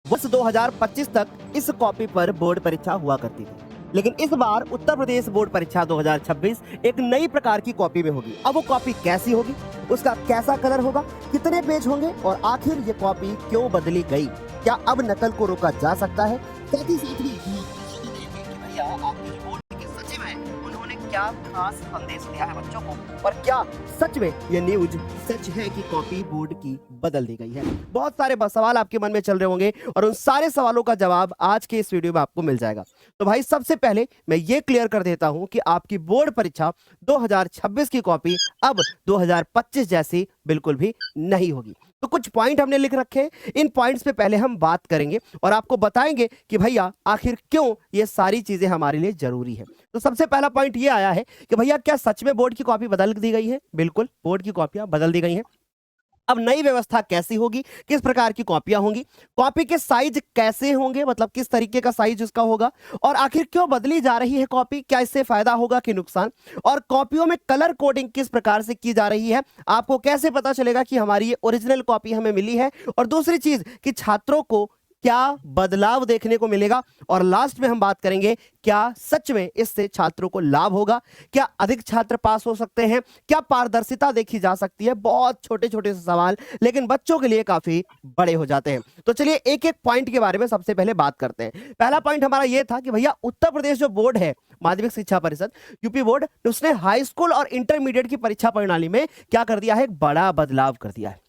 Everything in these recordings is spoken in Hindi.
वर्ष 2025 तक इस कॉपी पर बोर्ड परीक्षा हुआ करती थी, लेकिन इस बार उत्तर प्रदेश बोर्ड परीक्षा 2026 एक नई प्रकार की कॉपी में होगी। अब वो कॉपी कैसी होगी, उसका कैसा कलर होगा, कितने पेज होंगे और आखिर ये कॉपी क्यों बदली गई, क्या अब नकल को रोका जा सकता है? साथ ही साथ में भैया आपके जो बोर्ड के सचिव हैं उन्होंने क्या खास संदेश दिया है बच्चों को, और क्या सच में ये न्यूज सच है कि कॉपी बोर्ड की बदल दी गई है। बहुत सारे सवाल आपके मन में चल रहे होंगे और उन सारे सवालों का जवाब आज के इस वीडियो में आपको मिल जाएगा। तो भाई सबसे पहले मैं ये क्लियर कर देता हूं कि आपकी बोर्ड परीक्षा 2026 की कॉपी अब 2025 जैसी बिल्कुल भी नहीं होगी। तो कुछ पॉइंट हमने लिख रखे हैं, इन पॉइंट्स पे पहले हम बात करेंगे और आपको बताएंगे कि भैया आखिर क्यों ये सारी चीजें हमारे लिए जरूरी है। तो सबसे पहला पॉइंट ये आया है कि भैया क्या सच में बोर्ड की कॉपी बदल दी गई है? बिल्कुल, बोर्ड की कॉपियां बदल दी गई हैं। अब नई व्यवस्था कैसी होगी, किस प्रकार की कॉपियां होंगी, कॉपी के साइज कैसे होंगे, मतलब किस तरीके का साइज उसका होगा, और आखिर क्यों बदली जा रही है कॉपी, क्या इससे फायदा होगा कि नुकसान, और कॉपियों में कलर कोडिंग किस प्रकार से की जा रही है, आपको कैसे पता चलेगा कि हमारी ये ओरिजिनल कॉपी हमें मिली है, और दूसरी चीज कि छात्रों को क्या बदलाव देखने को मिलेगा, और लास्ट में हम बात करेंगे क्या सच में इससे छात्रों को लाभ होगा, क्या अधिक छात्र पास हो सकते हैं, क्या पारदर्शिता देखी जा सकती है। बहुत छोटे छोटे से सवाल लेकिन बच्चों के लिए काफी बड़े हो जाते हैं। तो चलिए एक एक पॉइंट के बारे में सबसे पहले बात करते हैं। पहला पॉइंट हमारा यह था कि भैया उत्तर प्रदेश जो बोर्ड है, माध्यमिक शिक्षा परिषद यूपी बोर्ड, उसने हाई स्कूल और इंटरमीडिएट की परीक्षा प्रणाली में क्या कर दिया है, एक बड़ा बदलाव कर दिया है,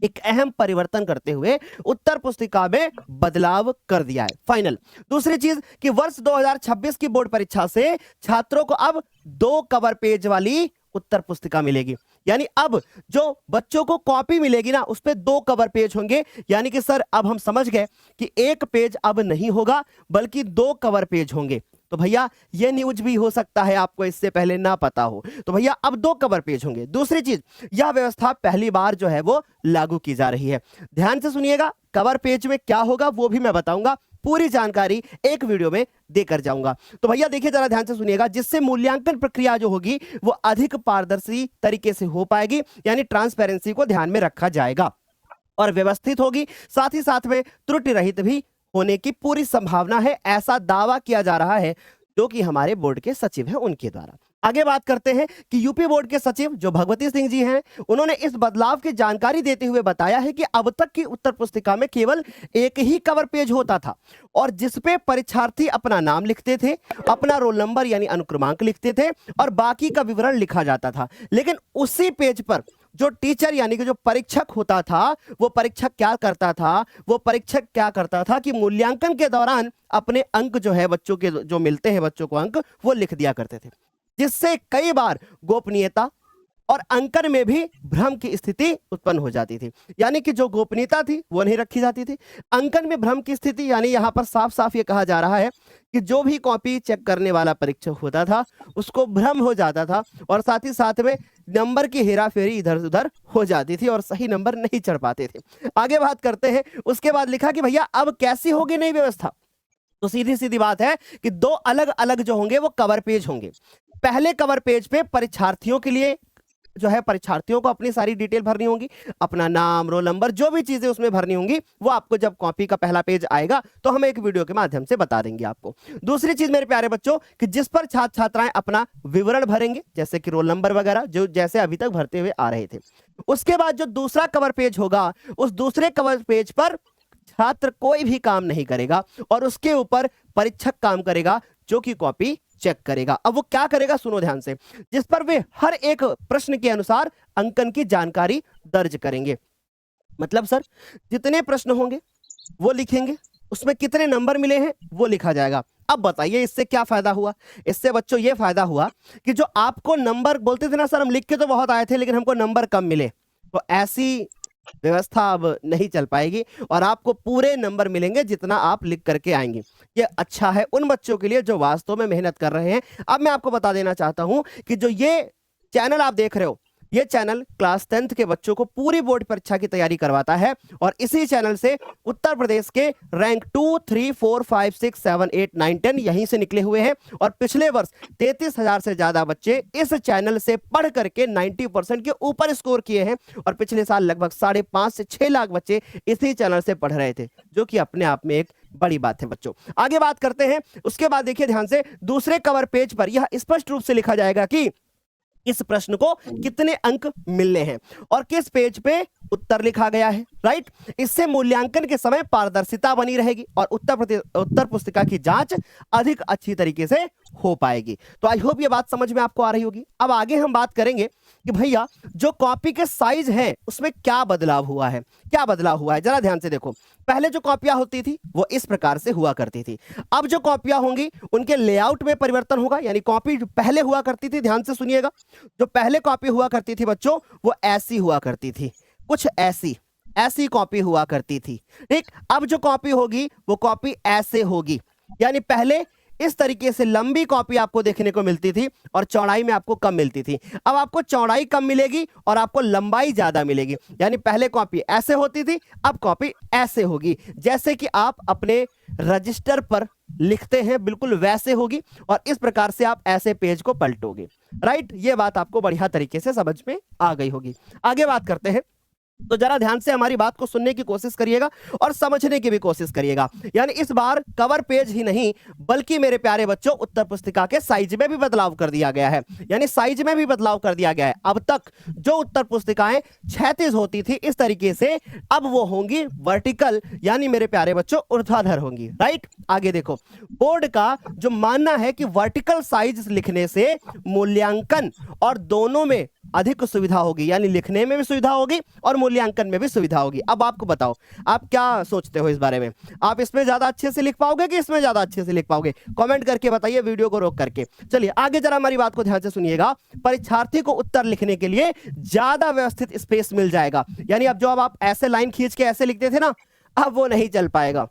एक अहम परिवर्तन करते हुए उत्तर पुस्तिका में बदलाव कर दिया है फाइनल। दूसरी चीज कि वर्ष 2026 की बोर्ड परीक्षा से छात्रों को अब 2 कवर पेज वाली उत्तर पुस्तिका मिलेगी, यानी अब जो बच्चों को कॉपी मिलेगी ना उस पे 2 कवर पेज होंगे, यानी कि सर अब हम समझ गए कि एक पेज अब नहीं होगा बल्कि 2 कवर पेज होंगे। तो भैया ये न्यूज भी हो सकता है आपको इससे पहले ना पता हो, तो भैया अब 2 कवर पेज होंगे। दूसरी चीज, यह व्यवस्था पहली बार जो है वो लागू की जा रही है। ध्यान से सुनिएगा, कवर पेज में क्या होगा वो भी मैं बताऊंगा, पूरी जानकारी एक वीडियो में देकर जाऊंगा। तो भैया देखिए जरा ध्यान से सुनिएगा, जिससे मूल्यांकन प्रक्रिया जो होगी वो अधिक पारदर्शी तरीके से हो पाएगी, यानी ट्रांसपेरेंसी को ध्यान में रखा जाएगा और व्यवस्थित होगी, साथ ही साथ में त्रुटि रहित भी होने की पूरी संभावना है, ऐसा दावा किया जा रहा है जो कि हमारे बोर्ड के सचिव हैं उनके द्वारा। आगे बात करते हैं कि यूपी बोर्ड के सचिव जो भगवती सिंह जी हैं, उन्होंने इस बदलाव की जानकारी देते हुए बताया है कि अब तक की उत्तर पुस्तिका में केवल एक ही कवर पेज होता था और जिसपे परीक्षार्थी अपना नाम लिखते थे, अपना रोल नंबर यानी अनुक्रमांक लिखते थे और बाकी का विवरण लिखा जाता था। लेकिन उसी पेज पर जो टीचर यानी कि जो परीक्षक होता था, वो परीक्षक क्या करता था कि मूल्यांकन के दौरान अपने अंक जो है बच्चों के जो मिलते हैं बच्चों को अंक, वो लिख दिया करते थे, जिससे कई बार गोपनीयता और अंकन में भी भ्रम की स्थिति उत्पन्न हो जाती थी। यानी कि जो गोपनीयता थी वो नहीं रखी जाती थी, अंकन में भ्रम की स्थिति, यानी यहां पर साफ साफ ये कहा जा रहा है कि जो भी कॉपी चेक करने वाला परीक्षक होता था उसको भ्रम हो जाता था और साथ ही साथ में नंबर की हेराफेरी इधर उधर हो जाती थी और सही नंबर नहीं चढ़ पाते थे। आगे बात करते हैं, उसके बाद लिखा कि भैया अब कैसी होगी नई व्यवस्था। तो सीधी सीधी बात है कि 2 अलग अलग जो होंगे वो कवर पेज होंगे। पहले कवर पेज पे परीक्षार्थियों के लिए जो है परीक्षार्थियों को अपनी सारी डिटेल भरनी होगी, अपना नाम, रोल नंबर, जो भी चीजें उसमें भरनी होंगी वो आपको जब कॉपी का पहला पेज आएगा तो हम एक वीडियो के माध्यम से बता देंगे आपको। दूसरी चीज मेरे प्यारे बच्चों कि जिस पर छात्र छात्राएं अपना विवरण भरेंगे, जैसे कि रोल नंबर वगैरह, जो जैसे अभी तक भरते हुए आ रहे थे। उसके बाद जो दूसरा कवर पेज होगा उस दूसरे कवर पेज पर छात्र कोई भी काम नहीं करेगा और उसके ऊपर परीक्षक काम करेगा जो कि कॉपी चेक करेगा। अब वो क्या करेगा सुनो ध्यान से, जिस पर वे हर एक प्रश्न के अनुसार अंकन की जानकारी दर्ज करेंगे। मतलब सर जितने प्रश्न होंगे वो लिखेंगे, उसमें कितने नंबर मिले हैं वो लिखा जाएगा। अब बताइए इससे क्या फायदा हुआ? इससे बच्चों ये फायदा हुआ कि जो आपको नंबर बोलते थे ना सर हम लिख के तो बहुत आए थे लेकिन हमको नंबर कम मिले, तो ऐसी व्यवस्था अब नहीं चल पाएगी और आपको पूरे नंबर मिलेंगे जितना आप लिख करके आएंगे। ये अच्छा है उन बच्चों के लिए जो वास्तव में मेहनत कर रहे हैं। अब मैं आपको बता देना चाहता हूं कि जो ये चैनल आप देख रहे हो ये चैनल क्लास 10th के बच्चों को पूरी बोर्ड परीक्षा की तैयारी करवाता है और इसी चैनल से उत्तर प्रदेश के रैंक 2, 3, 4, 5, 6, 7, 8, 9, 10 यहीं से निकले हुए हैं और पिछले वर्ष 33,000 से ज्यादा बच्चे इस चैनल से पढ़ करके 90% के ऊपर स्कोर किए हैं और पिछले साल लगभग 5.5 से 6 लाख बच्चे इसी चैनल से पढ़ रहे थे, जो कि अपने आप में एक बड़ी बात है बच्चों। आगे बात करते हैं। उसके बाद देखिए ध्यान से, दूसरे कवर पेज पर यह स्पष्ट रूप से लिखा जाएगा कि इस प्रश्न को कितने अंक मिलने हैं और किस पेज पे उत्तर लिखा गया है, राइट। इससे मूल्यांकन के समय पारदर्शिता बनी रहेगी और उत्तर पुस्तिका की जांच अधिक अच्छी तरीके से हो पाएगी। तो आई होप ये बात समझ में आपको आ रही होगी। अब आगे हम बात करेंगे कि भैया जो कॉपी के साइज है उसमें क्या बदलाव हुआ है, क्या बदलाव हुआ है। जरा ध्यान से देखो, पहले जो कॉपियां होती थी वो इस प्रकार से हुआ करती थी। अब जो कॉपियां होंगी उनके लेआउट में परिवर्तन होगा, यानी कॉपी जो पहले हुआ करती थी, ध्यान से सुनिएगा, जो पहले कॉपी हुआ करती थी बच्चों वो ऐसी हुआ करती थी, कुछ ऐसी कॉपी हुआ करती थी, ठीक। अब जो कॉपी होगी वो कॉपी ऐसे होगी, यानी पहले इस तरीके से लंबी कॉपी आपको देखने को मिलती थी और चौड़ाई में आपको कम मिलती थी। अब आपको चौड़ाई कम मिलेगी और आपको लंबाई ज्यादा मिलेगी, यानी पहले कॉपी ऐसे होती थी, अब कॉपी ऐसे होगी, जैसे कि आप अपने रजिस्टर पर लिखते हैं बिल्कुल वैसे होगी और इस प्रकार से आप ऐसे पेज को पलटोगे, राइट। ये बात आपको बढ़िया तरीके से समझ में आ गई होगी। आगे बात करते हैं, तो जरा ध्यान से हमारी बात को सुनने की कोशिश करिएगा और समझने की भी कोशिश करिएगा। यानी इस बार कवर पेज ही नहीं बल्कि मेरे प्यारे बच्चों उत्तर पुस्तिका के साइज में भी बदलाव कर दिया गया है, यानी साइज में भी बदलाव कर दिया गया है। अब तक जो उत्तर पुस्तिकाएं क्षैतिज होती थी इस तरीके से, अब वो होंगी वर्टिकल, यानी मेरे प्यारे बच्चों ऊर्ध्वाधर होंगी, राइट। आगे देखो, बोर्ड का जो मानना है कि वर्टिकल साइज लिखने से मूल्यांकन और दोनों में अधिक सुविधा होगी, यानी लिखने में भी सुविधा होगी और मूल्यांकन में भी सुविधा होगी। अब आपको बताओ, आप क्या सोचते हो इस बारे में? आप इसमें ज्यादा अच्छे से लिख पाओगे कि इसमें ज्यादा अच्छे से लिख पाओगे? कमेंट करके बताइए, वीडियो को रोक करके। चलिए आगे जरा हमारी बात को ध्यान से सुनिएगा। परीक्षार्थी को उत्तर लिखने के लिए ज्यादा व्यवस्थित स्पेस मिल जाएगा, यानी अब जो अब आप ऐसे लाइन खींच के ऐसे लिखते थे ना, अब वो नहीं चल पाएगा।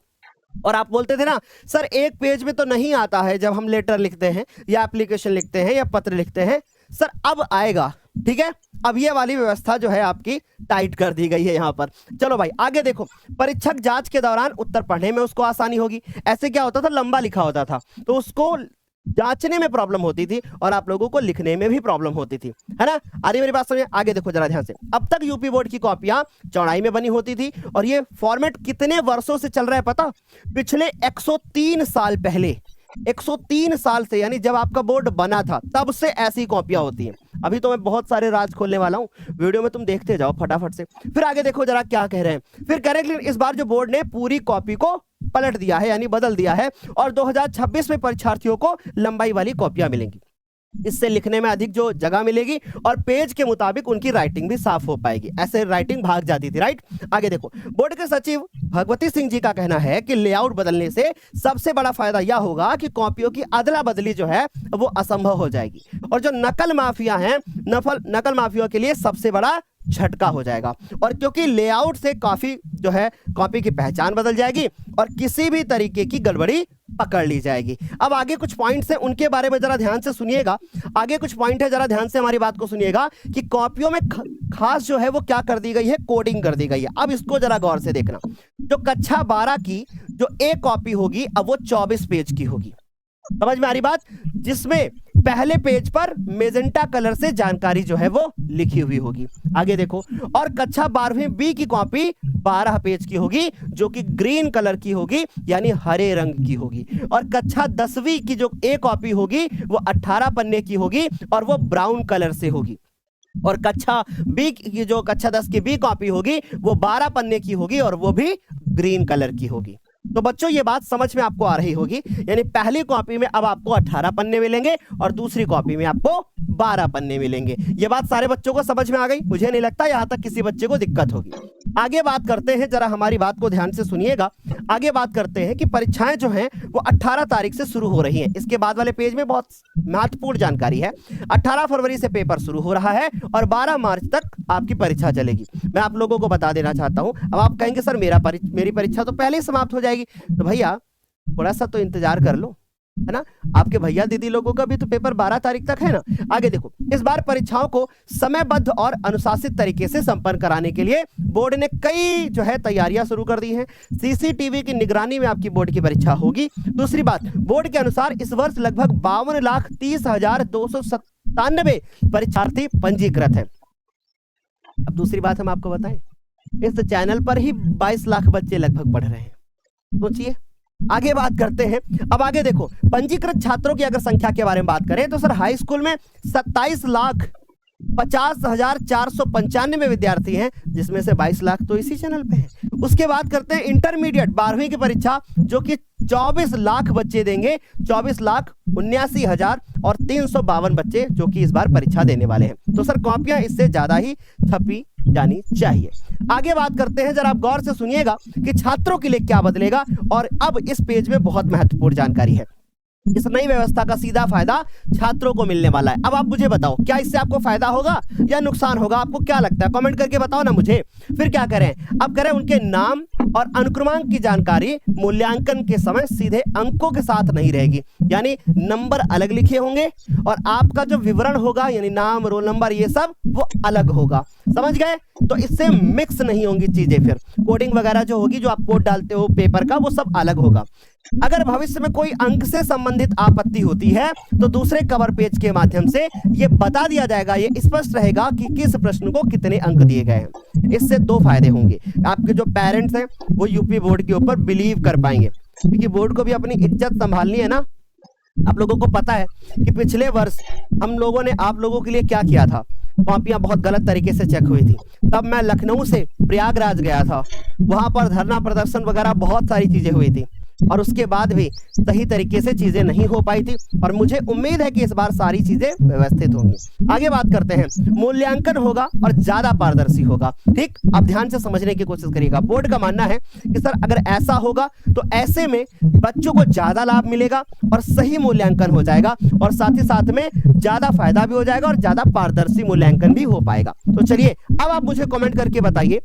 और आप बोलते थे ना सर एक पेज में तो नहीं आता है जब हम लेटर लिखते हैं या एप्लीकेशन लिखते हैं या पत्र लिखते हैं, सर अब आएगा, ठीक है। अब ये वाली व्यवस्था जो है आपकी टाइट कर दी गई है यहां पर। चलो भाई आगे देखो, परीक्षक जांच के दौरान उत्तर पढ़ने में उसको आसानी होगी। ऐसे क्या होता था, लंबा लिखा होता था तो उसको जांचने में प्रॉब्लम होती थी और आप लोगों को लिखने में भी प्रॉब्लम होती थी, है ना। अरे मेरी बात सुनिए, आगे देखो जरा ध्यान से। अब तक यूपी बोर्ड की कॉपियां चौड़ाई में बनी होती थी और ये फॉर्मेट कितने वर्षों से चल रहा है पता? पिछले 103 साल पहले, 103 साल से, यानी जब आपका बोर्ड बना था तब से ऐसी कॉपियां होती हैं। अभी तो मैं बहुत सारे राज खोलने वाला हूं, वीडियो में तुम देखते जाओ फटाफट से। फिर आगे देखो जरा क्या कह रहे हैं। फिर कह रहे हैं कि इस बार जो बोर्ड ने पूरी कॉपी को पलट दिया है, यानी बदल दिया है और 2026 में परीक्षार्थियों को लंबाई वाली कॉपियां मिलेंगी। इससे लिखने में अधिक जो जगह मिलेगी और पेज के मुताबिक उनकी राइटिंग भी साफ हो पाएगी। ऐसे राइटिंग भाग जाती थी, राइट। आगे देखो, बोर्ड के सचिव भगवती सिंह जी का कहना है कि लेआउट बदलने से सबसे बड़ा फायदा यह होगा कि कॉपियों की अदला बदली जो है वो असंभव हो जाएगी और जो नकल माफिया हैं, नकल माफिया के लिए सबसे बड़ा झटका हो जाएगा। और क्योंकि लेआउट से काफी जो है कॉपी की पहचान बदल जाएगी और किसी भी तरीके की गड़बड़ी पकड़ ली जाएगी। अब आगे कुछ पॉइंट्स हैं, उनके बारे में जरा ध्यान से सुनिएगा। आगे कुछ पॉइंट है, जरा ध्यान से हमारी बात को सुनिएगा कि कॉपियों में खास जो है वो क्या कर दी गई है, कोडिंग कर दी गई है। अब इसको जरा गौर से देखना। जो कक्षा 12 की जो एक कॉपी होगी अब वो 24 पेज की होगी, समझ में आ रही बात, जिसमें पहले पेज पर मेजेंटा कलर से जानकारी जो है वो लिखी हुई होगी। आगे देखो, और कक्षा 12वीं बी की कॉपी 12 पेज की होगी जो कि ग्रीन कलर की होगी, यानी हरे रंग की होगी। और कक्षा 10वीं की जो ए कॉपी होगी वो 18 पन्ने की होगी और वो ब्राउन कलर से होगी। और कक्षा 10 की बी कॉपी होगी वो 12 पन्ने की होगी और वो भी ग्रीन कलर की होगी। तो बच्चों ये बात समझ में आपको आ रही होगी, यानी पहली कॉपी में अब आपको 18 पन्ने मिलेंगे और दूसरी कॉपी में आपको 12 पन्ने मिलेंगे। ये बात सारे बच्चों को समझ में आ गई? मुझे नहीं लगता यहां तक किसी बच्चे को दिक्कत होगी। आगे बात करते हैं, जरा हमारी बात को ध्यान से सुनिएगा। आगे बात करते हैं कि परीक्षाएं जो हैं वो 18 तारीख से शुरू हो रही हैं। इसके बाद वाले पेज में बहुत महत्वपूर्ण जानकारी है। 18 फरवरी से पेपर शुरू हो रहा है और 12 मार्च तक आपकी परीक्षा चलेगी। मैं आप लोगों को बता देना चाहता हूं। अब आप कहेंगे सर मेरी परीक्षा तो पहले ही समाप्त हो जाएगी, तो भैया थोड़ा सा तो इंतजार कर लो। है ना। आपके भैया दीदी लोगों का भी तो पेपर 12 तारीख तक है ना। आगे देखो, इस बार परीक्षाओं को समयबद्ध और अनुशासित तरीके से संपन्न कराने के लिए बोर्ड ने कई जो है तैयारियां शुरू कर दी हैं। सीसीटीवी की निगरानी में आपकी बोर्ड की परीक्षा होगी। दूसरी बात, बोर्ड के अनुसार इस वर्ष लगभग 52,30,297 परीक्षार्थी पंजीकृत है। अब दूसरी बात हम आपको बताएं, इस चैनल पर ही 22 लाख बच्चे लगभग पढ़ रहे हैं। सोचिए, आगे बात करते हैं। अब आगे देखो, पंजीकृत छात्रों की अगर संख्या के बारे में बात करें तो सर हाई स्कूल में 27,50,495 विद्यार्थी हैं, जिसमें से 22 लाख तो इसी चैनल पे हैं। उसके बाद करते हैं इंटरमीडिएट 12वीं की परीक्षा, जो कि 24 लाख बच्चे देंगे, 24,79,352 बच्चे जो कि इस बार परीक्षा देने वाले हैं। तो सर कॉपियां इससे ज्यादा ही छपी जानी चाहिए। आगे बात करते हैं, जरा आप गौर से सुनिएगा कि छात्रों के लिए क्या बदलेगा। और अब इस पेज में बहुत महत्वपूर्ण जानकारी है। इस नई व्यवस्था का सीधा फायदा छात्रों को मिलने वाला है। अब आप मुझे बताओ, क्या इससे आपको फायदा होगा या नुकसान होगा? आपको क्या लगता है? कमेंट करके बताओ ना मुझे। फिर क्या करें, अब करें उनके नाम और अनुक्रमांक की जानकारी मूल्यांकन के समय सीधे अंकों के साथ नहीं रहेगी, यानी नंबर अलग लिखे होंगे और आपका जो विवरण होगा यानी नाम, रोल नंबर, ये सब वो अलग होगा। समझ गए? तो इससे मिक्स नहीं होंगी चीजें। फिर कोडिंग वगैरह जो होगी, जो आप कोड डालते हो पेपर का, वो सब अलग होगा। अगर भविष्य में कोई अंक से संबंधित आपत्ति होती है तो दूसरे कवर पेज के माध्यम से ये बता दिया जाएगा, ये स्पष्ट रहेगा कि किस प्रश्न को कितने अंक दिए गए हैं। इससे दो फायदे होंगे। आपके जो पेरेंट्स हैं वो यूपी बोर्ड के ऊपर बिलीव कर पाएंगे, क्योंकि बोर्ड को भी अपनी इज्जत संभालनी है ना। आप लोगों को पता है कि पिछले वर्ष हम लोगों ने आप लोगों के लिए क्या किया था। कॉपियां बहुत गलत तरीके से चेक हुई थी। तब मैं लखनऊ से प्रयागराज गया था, वहां पर धरना प्रदर्शन वगैरह बहुत सारी चीजें हुई थी और उसके बाद भी सही तरीके से चीजें नहीं हो पाई थी। और मुझे उम्मीद है कि इस बार सारी चीजें व्यवस्थित होंगी। आगे बात करते हैं, मूल्यांकन होगा और ज्यादा पारदर्शी होगा। ठीक, अब ध्यान से समझने की कोशिश करिएगा। बोर्ड का मानना है कि सर अगर ऐसा होगा तो ऐसे में बच्चों को ज्यादा लाभ मिलेगा और सही मूल्यांकन हो जाएगा और साथ ही साथ में ज्यादा फायदा भी हो जाएगा और ज्यादा पारदर्शी मूल्यांकन भी हो पाएगा। तो चलिए, अब आप मुझे कमेंट करके बताइए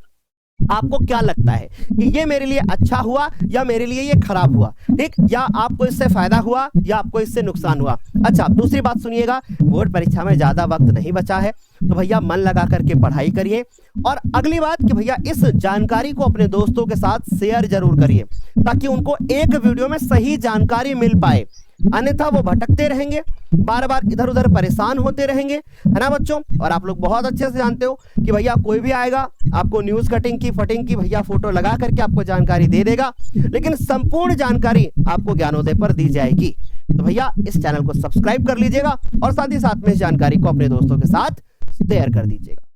आपको क्या लगता है कि ये मेरे लिए अच्छा हुआ या मेरे लिए ये खराब हुआ। ठीक, या आपको इससे फायदा हुआ या आपको इससे नुकसान हुआ। अच्छा, दूसरी बात सुनिएगा, बोर्ड परीक्षा में ज्यादा वक्त नहीं बचा है, तो भैया मन लगा करके पढ़ाई करिए। और अगली बात कि भैया इस जानकारी को अपने दोस्तों के साथ शेयर जरूर करिए, ताकि उनको एक वीडियो में सही जानकारी मिल पाए। अन्यथा वो भटकते रहेंगे, बार बार इधर उधर परेशान होते रहेंगे, है ना बच्चों। और आप लोग बहुत अच्छे से जानते हो कि भैया कोई भी आएगा आपको न्यूज कटिंग की, फटिंग की भैया फोटो लगा करके आपको जानकारी दे देगा, लेकिन संपूर्ण जानकारी आपको ज्ञानोदय पर दी जाएगी। तो भैया इस चैनल को सब्सक्राइब कर लीजिएगा और साथ ही साथ में इस जानकारी को अपने दोस्तों के साथ शेयर कर दीजिएगा।